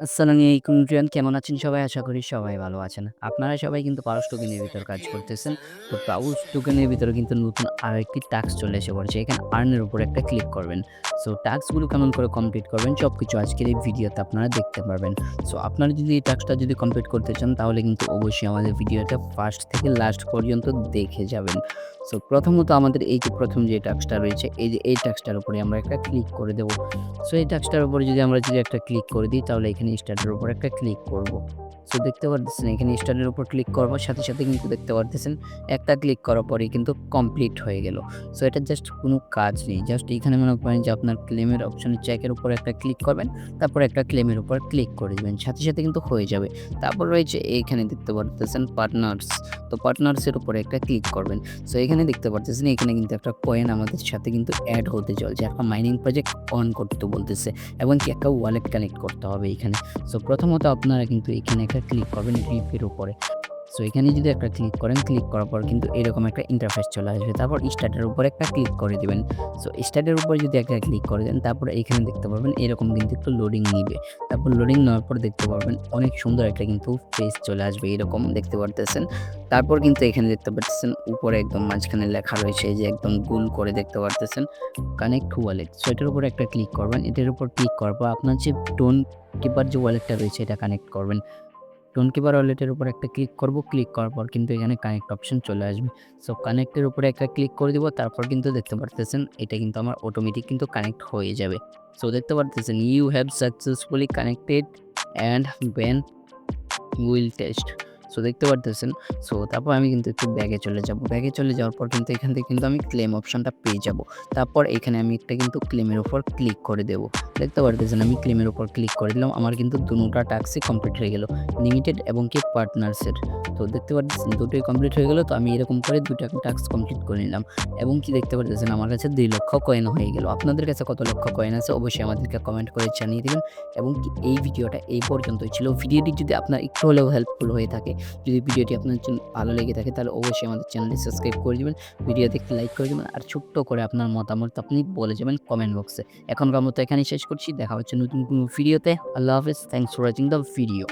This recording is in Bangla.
আসসালামু আলাইকুম এভরিওয়ান, কেমন আছেন সবাই? আশা করি সবাই ভালো আছেন। আপনারা সবাই কিন্তু পাওস টোকেনের ভিতর কাজ করতেছেন। তো পাওস টোকেনের ভিতরে কিন্তু নতুন আরেকটি টাস্ক চলে এসে পড়েছে। এখানে আর্ন এর উপর একটা ক্লিক করবেন। সো টাস্কগুলো কেমন করে কমপ্লিট করবেন সবকিছু আজকের এই ভিডিওতে আপনারা দেখতে পারবেন। সো আপনারা যদি এই টাস্কটা যদি কমপ্লিট করতে চান তাহলে কিন্তু অবশ্যই আমাদের ভিডিওটা ফার্স্ট থেকে লাস্ট পর্যন্ত দেখে যাবেন। সো প্রথমত আমাদের এই যে প্রথম যে টাস্কটা রয়েছে এই টাস্কটার উপরে আমরা একটা ক্লিক করে দেব। সো এই টাস্কটার উপরে যদি একটা ক্লিক করে দিই তাহলে এখানে স্টার্টের উপর একটা ক্লিক করব। সো দেখতে পারতেছেন এখানে স্টার্টের উপর ক্লিক করবার সাথে কিন্তু দেখতে পারতেছেন একটা ক্লিক করার পরেই কিন্তু কমপ্লিট হয়ে গেল। সো এটা জাস্ট কোনো কাজ নেই। জাস্ট এখানে মনে করেন যে আপনার ক্লেমের অপশনে চেকের উপর একটা ক্লিক করবেন, তারপর একটা ক্লেমের উপর ক্লিক করে দিবেন। সাথে কিন্তু হয়ে যাবে। তারপর রয়েছে এইখানে দেখতে পারতেছেন পার্টনার্স। তো পার্টনার্সের উপরে একটা ক্লিক করবেন। সো এখানে দেখতে পারতেছেন এখানে কিন্তু একটা কয়েন আমাদের সাথে কিন্তু এড হতে চলছে। একটা মাইনিং প্রজেক্ট অন করতে বলতেছে এবং কি একটা ওয়ালেট কানেক্ট করতে হবে এখানে। সো প্রথমত আপনারা কিন্তু এখানে একটা ক্লিক করবেন রিপের উপরে। সো এখানে যদি একটা ক্লিক করেন, ক্লিক করার পর কিন্তু এরকম একটা ইন্টারফেস চলে আসবে। তারপর স্টার্টের উপর একটা ক্লিক করে দিবেন। সো স্টার্টের উপর যদি একটা ক্লিক করে দেন, তারপরে এখানে দেখতে পারবেন এরকম কিন্তু একটু লোডিং নিবে। তারপর লোডিং নেওয়ার পর দেখতে পারবেন অনেক সুন্দর একটা কিন্তু পেজ চলে আসবে, এরকম দেখতে পারতেছেন। তারপর কিন্তু এখানে দেখতে পারতেছেন উপরে একদম মাঝখানে লেখা রয়েছে, এই যে একদম গোল করে দেখতে পারতেছেন কানেক্ট ওয়ালেট। সো এটার উপর একটা ক্লিক করবেন। এটার উপর ক্লিক করার পর আপনার যে টোন কিপার যে ওয়ালেটটা রয়েছে এটা কানেক্ট করবেন। টোন কিপার ওয়ালেটের উপর একটা ক্লিক করব। ক্লিক করার পর কিন্তু এখানে কানেক্ট অপশন চলে আসবে। সো কানেক্টের উপরে একটা ক্লিক করে দিব। তারপর কিন্তু দেখতে পারতেছেন এটা কিন্তু আমার অটোমেটিক কিন্তু কানেক্ট হয়ে যাবে। সো দেখতে পারতেছেন you have successfully connected and then will test. So দেখতে পারতেছেন। সো তারপর আমি কিন্তু একটু ব্যাগে চলে যাব। ব্যাগে চলে যাওয়ার পর কিন্তু এখান থেকে কিন্তু আমি ক্লেম অপশনটা পেয়ে যাব। তারপর এখানে আমি একটা কিন্তু ক্লেমের উপর ক্লিক করে দেব। দেখতে পারতেছেন আমি ক্লেমের উপর ক্লিক করে দিলাম। আমার কিন্তু দুটোটা টাস্কই কমপ্লিট হয়ে গেল। লিমিটেড এবং কি পার্টনার্সের। তো দেখতে পারতেছেন দুটোই কমপ্লিট হয়ে গেল। তো আমি এরকম করে ২ টা টাস্ক কমপ্লিট করে নিলাম। এবং কি দেখতে পারতেছেন আমার কাছে ২ লক্ষ কয়েন হয়ে গেল। আপনাদের কাছে কত লক্ষ কয়েন আছে অবশ্যই আমাদেরকে কমেন্ট করে জানিয়ে দিবেন। এবং কি এই ভিডিওটা এই পর্যন্তই ছিল। ভিডিওটি যদি আপনার একটু হলেও হেল্পফুল হয়ে থাকে, যদি ভিডিওটি আপনার জন্য ভালো লেগে থাকে তাহলে অবশ্যই আমাদের চ্যানেলটি সাবস্ক্রাইব করে দিবেন। ভিডিওতে একটি লাইক করে দিবেন আর ছোট্ট করে আপনার মতামত আপনি বলে যাবেন কমেন্ট বক্সে। এখনকার মতো এখানেই শেষ করছি। দেখা হচ্ছে নতুন কোনো ভিডিওতে। আল্লাহ হাফেজ। Thanks for watching the video.